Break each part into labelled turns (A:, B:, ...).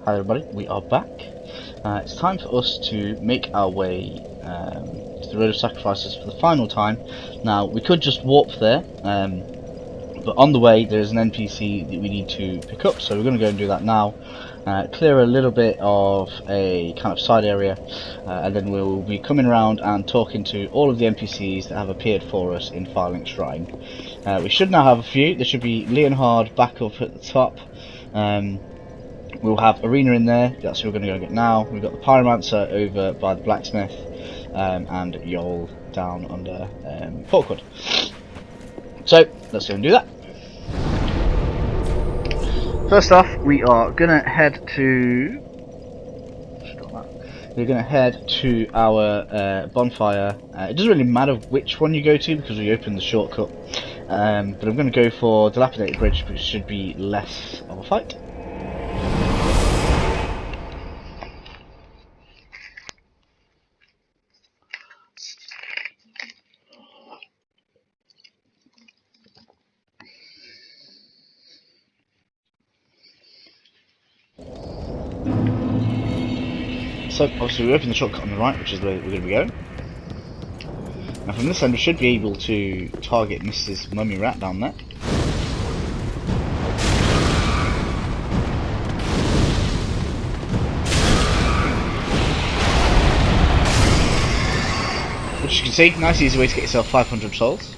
A: Hi everybody, we are back. It's time for us to make our way to the Road of Sacrifices for the final time. Now, we could just warp there, but on the way there is an NPC that we need to pick up, so we're going to go and do that now. Clear a little bit of a kind of side area, and then we'll be coming around and talking to all of the NPCs that have appeared for us in Firelink Shrine. We should now have a few. There should be Leonhard back up at the top. We'll have Irina in there, that's who we're going to go get now. We've got the pyromancer over by the blacksmith, and Yol down under Porkwood. So, let's go and do that. First off, we are going to head to... We're going to head to our bonfire. It doesn't really matter which one you go to because we opened the shortcut. But I'm going to go for Dilapidated Bridge, which should be less of a fight. So obviously we open the shortcut on the right, which is the way we're going to be going. Now from this end we should be able to target Mrs. Mummy Rat down there. Which you can see, nice easy way to get yourself 500 souls.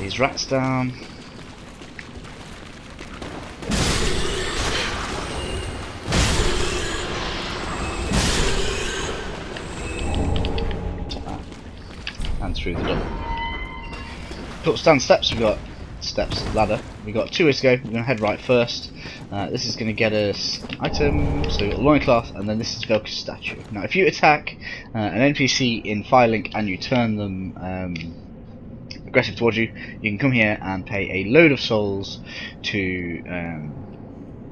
A: These rats down. And through the door. Put down steps, we've got ladder. We've got two ways to go. We're going to head right first. This is going to get us items, so we've got loincloth, and then this is Velka's statue. Now if you attack an NPC in Firelink and you turn them aggressive towards you, you can come here and pay a load of souls to,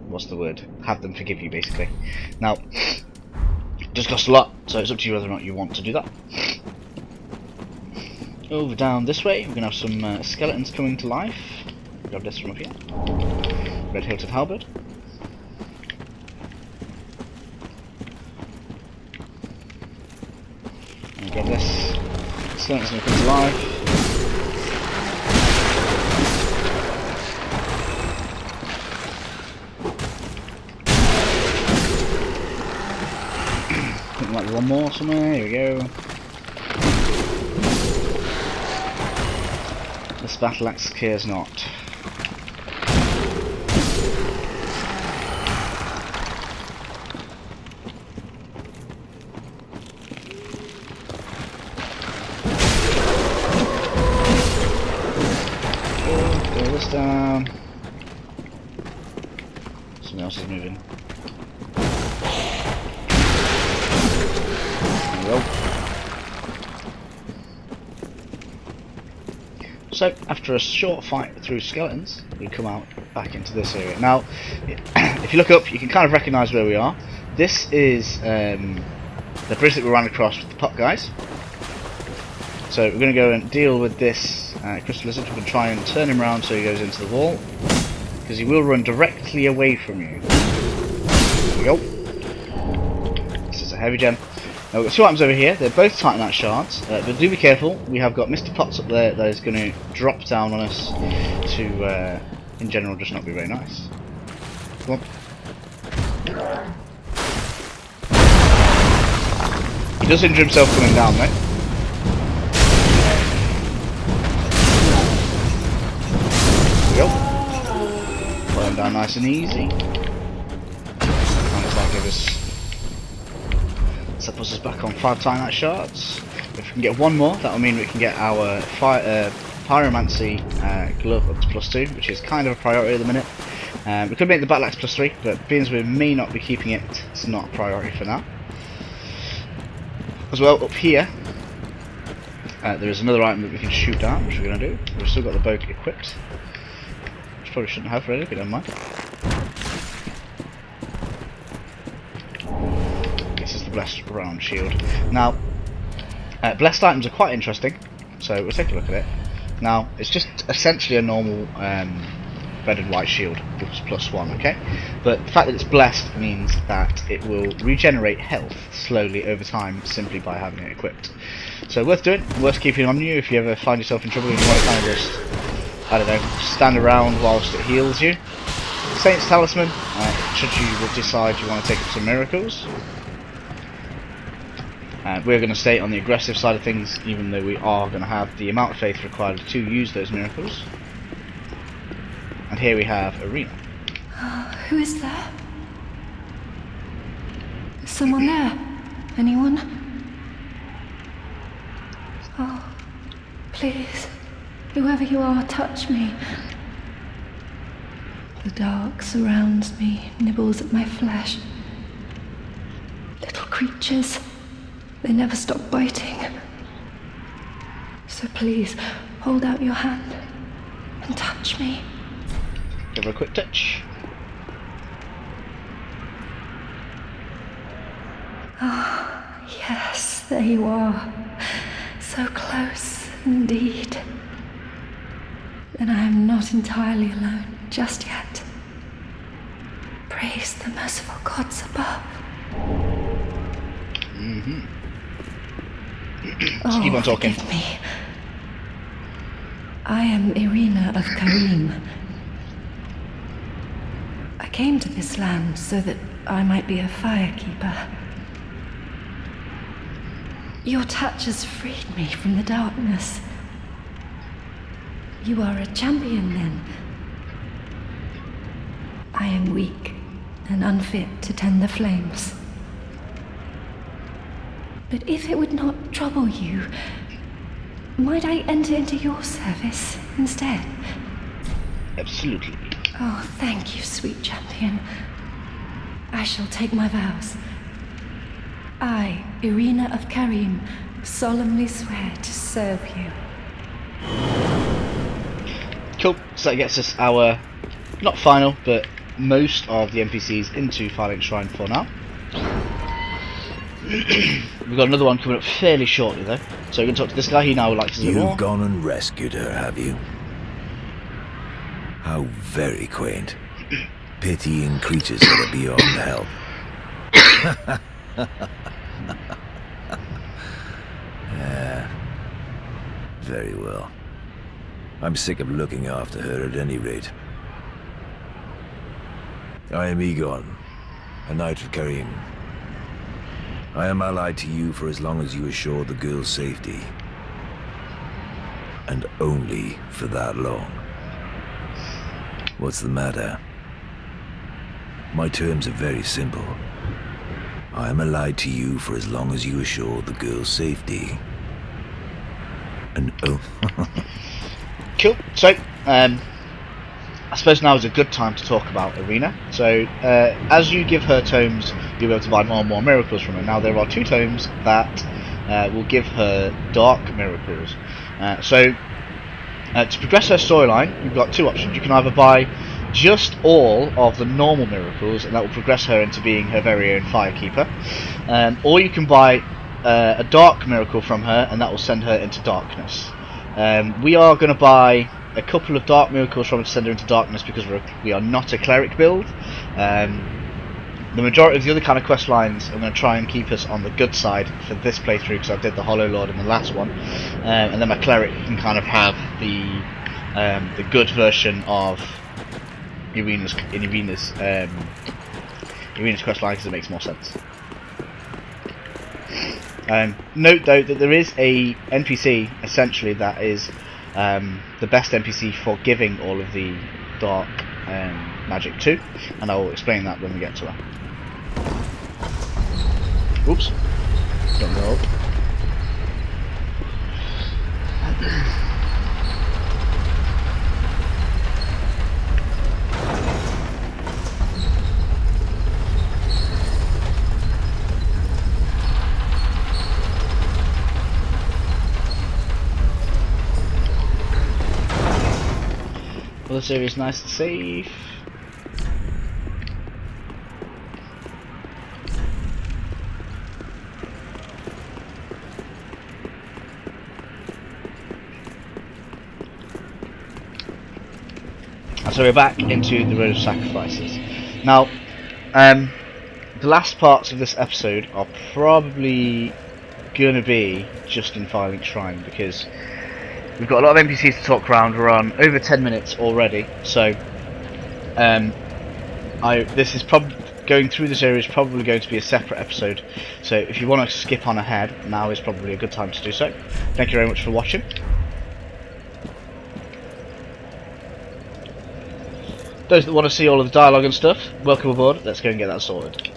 A: what's the word? Have them forgive you, basically. Now, it does cost a lot, so it's up to you whether or not you want to do that. Over down this way, we're going to have some skeletons coming to life. Grab this from up here. Red hilted halberd. And grab this. Skeletons going to come to life. I think there might be one more somewhere. Here we go. This battle axe cares not. Throw this down. Something else is moving. There we go. So, after a short fight through skeletons, we come out back into this area. Now, if you look up, you can kind of recognise where we are. This is the bridge that we ran across with the pot guys. So, we're going to go and deal with this crystal lizard. We're going to try and turn him around so he goes into the wall, because he will run directly away from you. There we go. This is a heavy gem. Now we've got two items over here, they're both Titanite shards, but do be careful, we have got Mr. Potts up there that is going to drop down on us to, in general, just not be very nice. Come on. He does injure himself coming down, mate. There we go. Put him down nice and easy. That give us... So that puts us back on 5 Titanite shards. If we can get one more, that will mean we can get our pyromancy glove up to +2, which is kind of a priority at the minute. We could make the battle axe +3, but being as we may not be keeping it, it's not a priority for now. As well, up here, there is another item that we can shoot down, which we're going to do. We've still got the bow equipped, which probably shouldn't have really, but never mind. Blessed round shield. Now, blessed items are quite interesting, so we'll take a look at it. Now, it's just essentially a normal red and white shield, which is +1, okay? But the fact that it's blessed means that it will regenerate health slowly over time simply by having it equipped. So worth doing, worth keeping on you if you ever find yourself in trouble and you want to kind of just, I don't know, stand around whilst it heals you. Saint's Talisman, should you decide you want to take up some miracles. We're going to stay on the aggressive side of things, even though we are going to have the amount of faith required to use those miracles. And here we have Irina.
B: Who is there? Is someone there? Anyone? Oh, please, whoever you are, touch me. The dark surrounds me, nibbles at my flesh. Little creatures, they never stop biting. So please, hold out your hand and touch me.
A: Give her a quick touch.
B: Ah, yes, there you are. So close, indeed. Then I am not entirely alone just yet. Praise the merciful gods above.
A: Just keep on talking.
B: Forgive me. I am Irina of Karim. I came to this land so that I might be a firekeeper. Your touch has freed me from the darkness. You are a champion, then. I am weak and unfit to tend the flames. But if it would not trouble you, might I enter into your service instead?
A: Absolutely.
B: Oh, thank you, sweet champion. I shall take my vows. I, Irina of Karim, solemnly swear to serve you.
A: Cool, so that gets us our, not final, but most of the NPCs into Firelink Shrine for now. We've got another one coming up fairly shortly though, so we're going to talk to this guy. He now likes us a bit more.
C: You've gone and rescued her, have you? How very quaint. Pitying creatures that are beyond help. Yeah. Very well. I'm sick of looking after her at any rate. I am Egon, a knight of Karim. I am allied to you for as long as you assure the girl's safety. And only for that long. What's the matter? My terms are very simple. I am allied to you for as long as you assure the girl's safety. And
A: Cool. So, I suppose now is a good time to talk about Irina. So, as you give her tomes, you'll be able to buy more and more miracles from her. Now, there are 2 tomes that will give her dark miracles. To progress her storyline, you've got 2 options. You can either buy just all of the normal miracles, and that will progress her into being her very own firekeeper. Or you can buy a dark miracle from her, and that will send her into darkness. We are going to buy a couple of dark miracles from her to send her into darkness because we are not a cleric build. The majority of the other kind of quest lines I'm going to try and keep us on the good side for this playthrough because I did the Hollow Lord in the last one, and then my cleric can kind of have the good version of Irina's quest line because it makes more sense. Note though that there is a NPC essentially that is the best NPC for giving all of the dark magic to, and I will explain that when we get to her. Oops, don't go up. Well, this area is nice and safe. So we're back into the Road of Sacrifices. Now, the last parts of this episode are probably going to be just in Firelink Shrine, because we've got a lot of NPCs to talk around. We're on over 10 minutes already, so this is probably going through this area is probably going to be a separate episode. So if you want to skip on ahead, now is probably a good time to do so. Thank you very much for watching. Those that want to see all of the dialogue and stuff, welcome aboard. Let's go and get that sorted.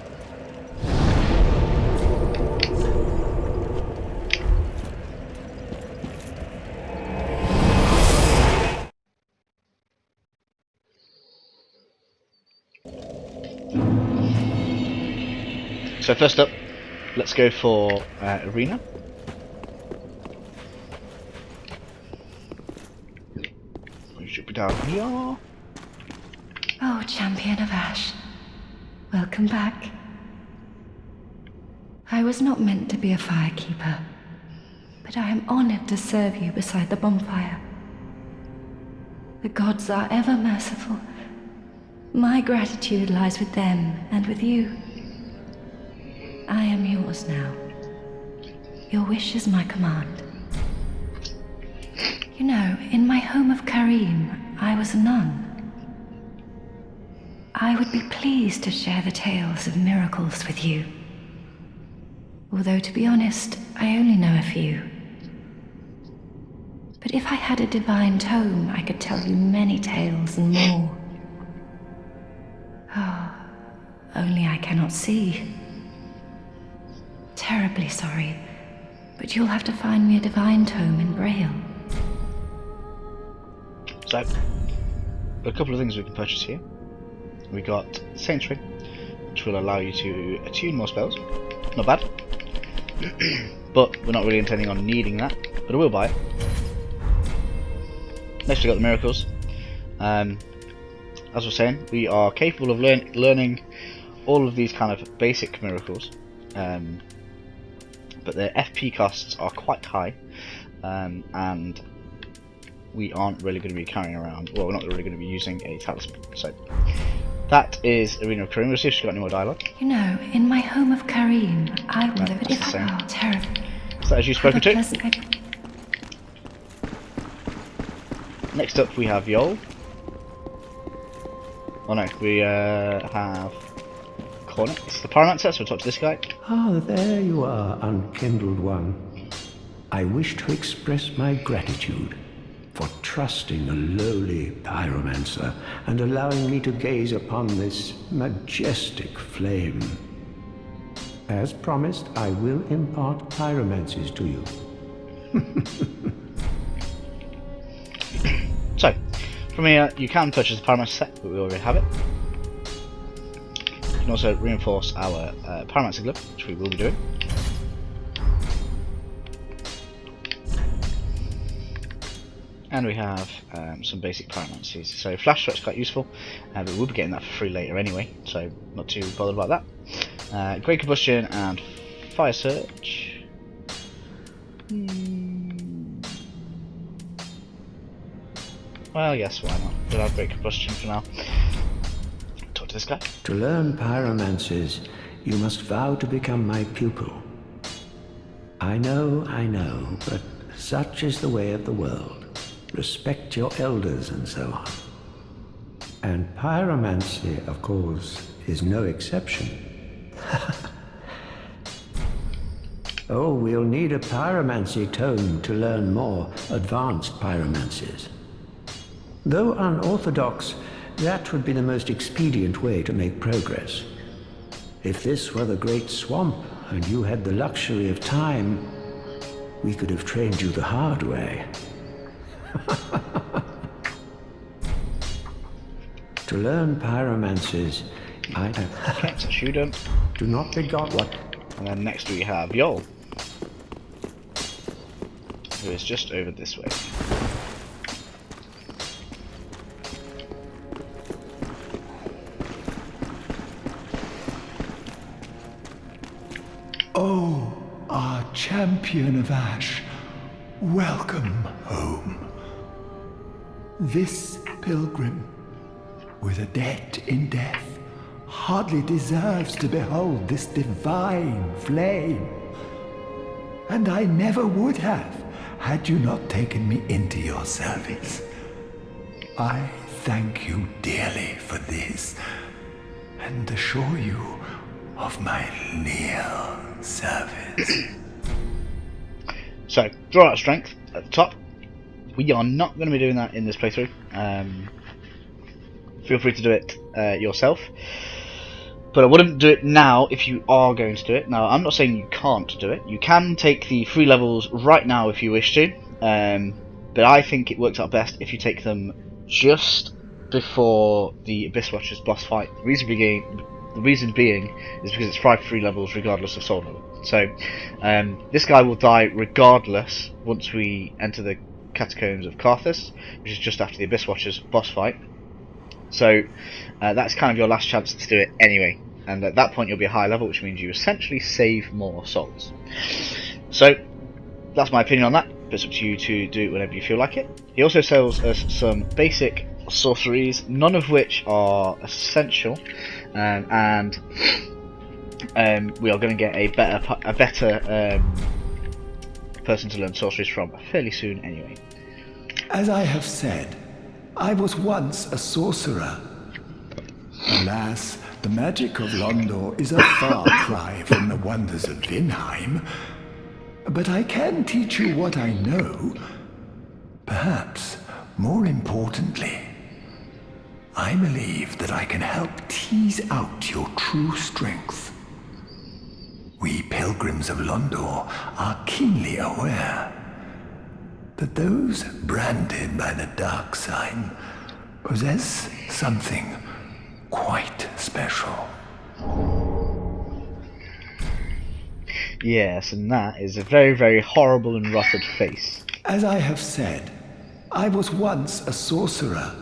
A: So first up, let's go for Irina. We should be down here.
B: Oh, Champion of Ash. Welcome back. I was not meant to be a firekeeper, but I am honored to serve you beside the bonfire. The gods are ever merciful. My gratitude lies with them and with you. I am yours now. Your wish is my command. You know, in my home of Karim, I was a nun. I would be pleased to share the tales of miracles with you. Although, to be honest, I only know a few. But if I had a divine tome, I could tell you many tales and more. Oh, only I cannot see. Terribly sorry, but you'll have to find me a divine tome in Braille.
A: So, a couple of things we can purchase here. We got Saintry, which will allow you to attune more spells. Not bad. But we're not really intending on needing that, but I will buy it. Next we got the miracles. As I was saying, we are capable of learning all of these kind of basic miracles. But their FP costs are quite high, and we aren't really going to be carrying around, well, we're not really going to be using a talisman. So that is Irina of Karim. We'll see if she's got any more dialogue.
B: You know, in my home of Karim, I will live it if
A: same.
B: I terrible.
A: Is that as you've spoken to? Next up we have Yol. Oh no, we have Cornet. It's the pyromancer, so we'll talk to this guy.
D: Ah, there you are, unkindled one. I wish to express my gratitude for trusting a lowly pyromancer and allowing me to gaze upon this majestic flame. As promised, I will impart pyromancies to you.
A: So, from here you can purchase the pyromancer set, but we already have it. We can also reinforce our pyromancer glove, which we will be doing. And we have some basic pyromancies. So flash shot's quite useful, but we'll be getting that for free later anyway, so not too bothered about that. Great combustion and fire surge. Well, yes, why not? We'll have great combustion for now. Talk to this guy.
D: To learn pyromancies, you must vow to become my pupil. I know, but such is the way of the world. Respect your elders and so on. And pyromancy, of course, is no exception. Oh, we'll need a pyromancy tome to learn more advanced pyromancies. Though unorthodox, that would be the most expedient way to make progress. If this were the Great Swamp, and you had the luxury of time, we could have trained you the hard way. To learn pyromancies,
A: Okay, so shoot him.
D: do not begot what.
A: And then next we have Yol, who is just over this way.
E: Oh, our champion of Ash, welcome home. This pilgrim with a debt in death, hardly deserves to behold this divine flame. And I never would have, had you not taken me into your service. I thank you dearly for this, and assure you of my leal service.
A: So, draw out strength at the top. We are not going to be doing that in this playthrough. Feel free to do it yourself. But I wouldn't do it now if you are going to do it. Now, I'm not saying you can't do it. You can take the 3 levels right now if you wish to. But I think it works out best if you take them just before the Abyss Watcher's boss fight. The reason being is because it's 5 free levels regardless of soul level. So this guy will die regardless once we enter the Catacombs of Karthus, which is just after the Abyss Watcher's boss fight. So that's kind of your last chance to do it anyway, and at that point you'll be a high level, which means you essentially save more souls. So that's my opinion on that, but it's up to you to do it whenever you feel like it. He also sells us some basic sorceries, none of which are essential, and we are going to get a better person to learn sorceries from fairly soon anyway.
E: As I have said, I was once a sorcerer. Alas, the magic of Londor is a far cry from the wonders of Vinheim. But I can teach you what I know. Perhaps, more importantly, I believe that I can help tease out your true strength. We pilgrims of Londor are keenly aware that those branded by the dark sign possess something quite special.
A: Yes, and that is a very, very horrible and rotted face.
E: As I have said, I was once a sorcerer.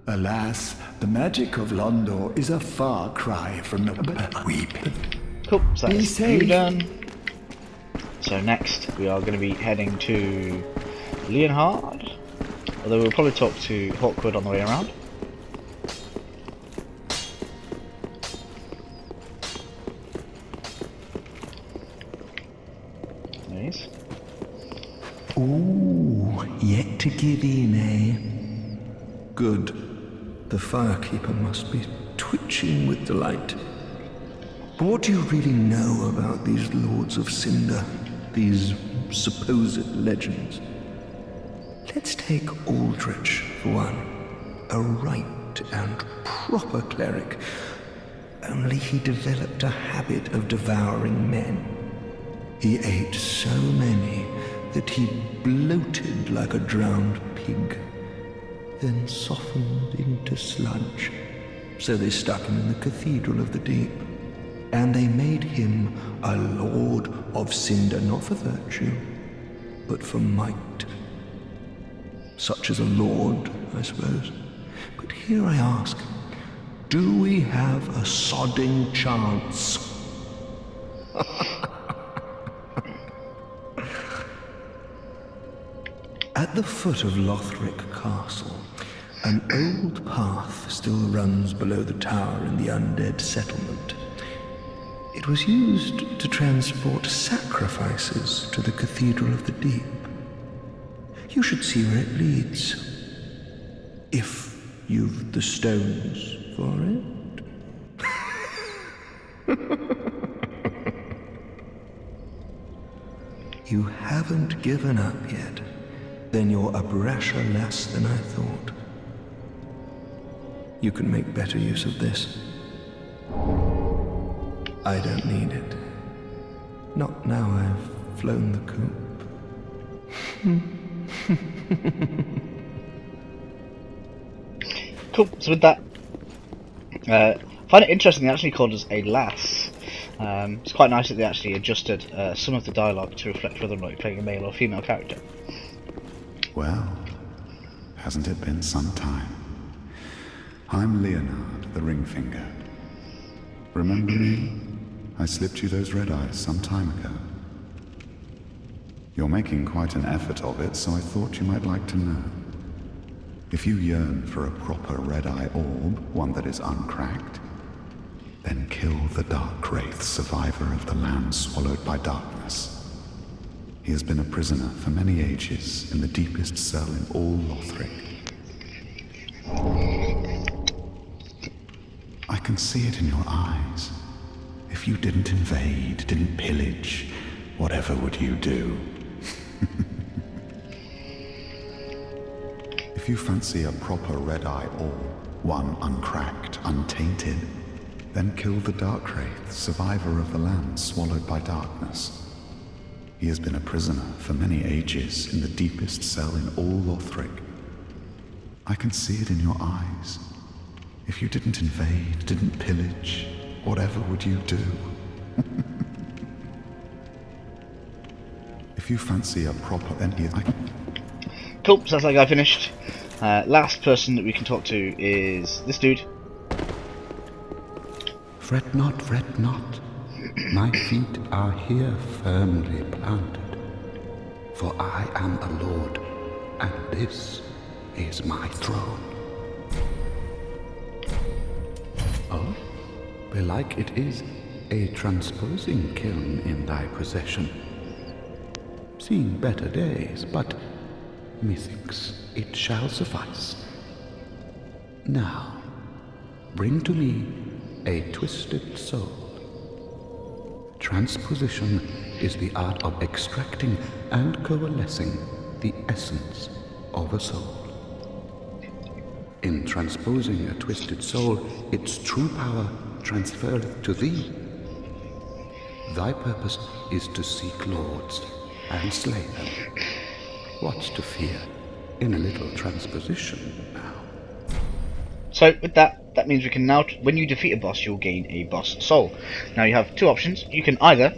E: Alas, the magic of Londor is a far cry from the
A: Cool, so
E: Be
A: that's
E: safe.
A: you done. So next we are going to be heading to Leonhard, although we'll probably talk to Hawkwood on the way around. There he is.
F: Ooh, yet to give in, eh? Good. The Firekeeper must be twitching with delight. But what do you really know about these Lords of Cinder? These supposed legends? Let's take Aldrich for one. A right and proper cleric. Only he developed a habit of devouring men. He ate so many that he bloated like a drowned pig, then softened into sludge. So they stuck him in the Cathedral of the Deep, and they made him a Lord of Cinder, not for virtue, but for might. Such as a lord, I suppose. But here I ask, do we have a sodding chance? At the foot of Lothric Castle, an old path still runs below the tower in the undead settlement. It was used to transport sacrifices to the Cathedral of the Deep. You should see where it leads, if you've the stones for it. You haven't given up yet. Then you're a brasher less than I thought. You can make better use of this. I don't need it. Not now I've flown the coop.
A: Cool, so with that, I find it interesting they actually called us a lass. It's quite nice that they actually adjusted some of the dialogue to reflect whether or not you're playing a male or female character.
G: Well, hasn't it been some time? I'm Leonhard, the Ringfinger. Remember me? I slipped you those red eyes some time ago. You're making quite an effort of it, so I thought you might like to know. If you yearn for a proper red-eye orb, one that is uncracked, then kill the Dark Wraith, survivor of the land swallowed by darkness. He has been a prisoner for many ages in the deepest cell in all Lothric. I can see it in your eyes. If you didn't invade, didn't pillage, whatever would you do? If you fancy a proper red-eye orb, one uncracked, untainted, then kill the Dark Wraith, survivor of the land swallowed by darkness. He has been a prisoner for many ages in the deepest cell in all Lothric. I can see it in your eyes. If you didn't invade, didn't pillage, whatever would you do? If you fancy a proper... then here...
A: Cool, so that's that guy finished. Last person that we can talk to is this dude.
H: Fret not, my feet are here firmly planted, for I am a lord, and this is my throne. Oh, belike it is a transposing kiln in thy possession. Seen better days, but methinks it shall suffice. Now, bring to me a twisted soul. Transposition is the art of extracting and coalescing the essence of a soul. In transposing a twisted soul, its true power transferreth to thee. Thy purpose is to seek lords and slay them. What's to fear in a little transposition now?
A: So with that means we can now, when you defeat a boss, you'll gain a boss soul. Now you have two options. You can either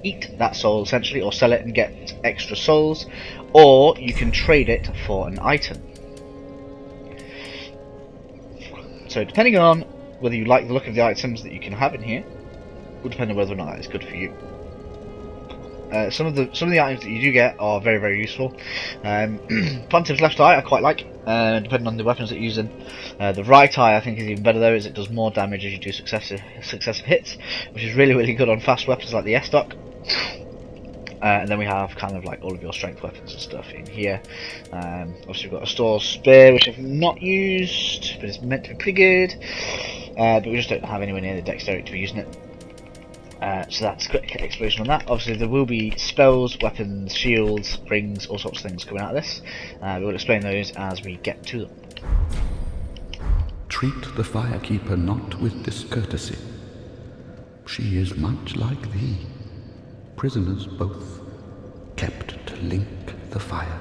A: eat that soul essentially, or sell it and get extra souls, or you can trade it for an item. So depending on whether you like the look of the items that you can have in here, will depend on whether or not that is good for you. Some of the items that you do get are very, very useful. Pontiff's left eye I quite like, depending on the weapons that you're using. The right eye I think is even better though, as it does more damage as you do successive hits, which is really, really good on fast weapons like the S-Dock. And then we have kind of like all of your strength weapons and stuff in here. Obviously we've got a store spear, which I've not used, but it's meant to be pretty good. But we just don't have anywhere near the dexterity to be using it. So that's a quick explanation on that. Obviously there will be spells, weapons, shields, rings, all sorts of things coming out of this. We will explain those as we get to them.
H: Treat the Firekeeper not with discourtesy. She is much like thee. Prisoners both, kept to link the fire.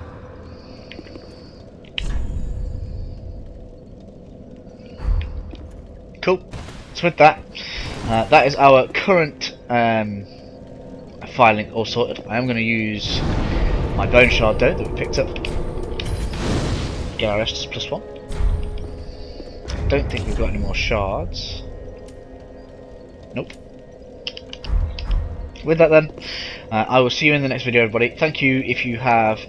A: Cool. So with that, that is our current Firelink all sorted. I am going to use my bone shard though that we picked up. Get our Estus +1. Don't think we've got any more shards. Nope. With that then, I will see you in the next video, everybody. Thank you if you have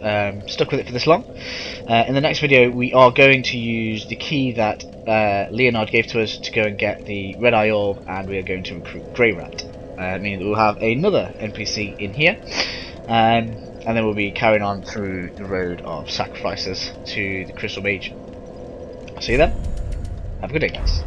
A: stuck with it for this long. In the next video we are going to use the key that Leonard gave to us to go and get the Red Eye Orb, and we are going to recruit Grey Rat, meaning that we'll have another NPC in here, and then we'll be carrying on through the road of sacrifices to the Crystal Mage. I'll see you then. Have a good day, guys.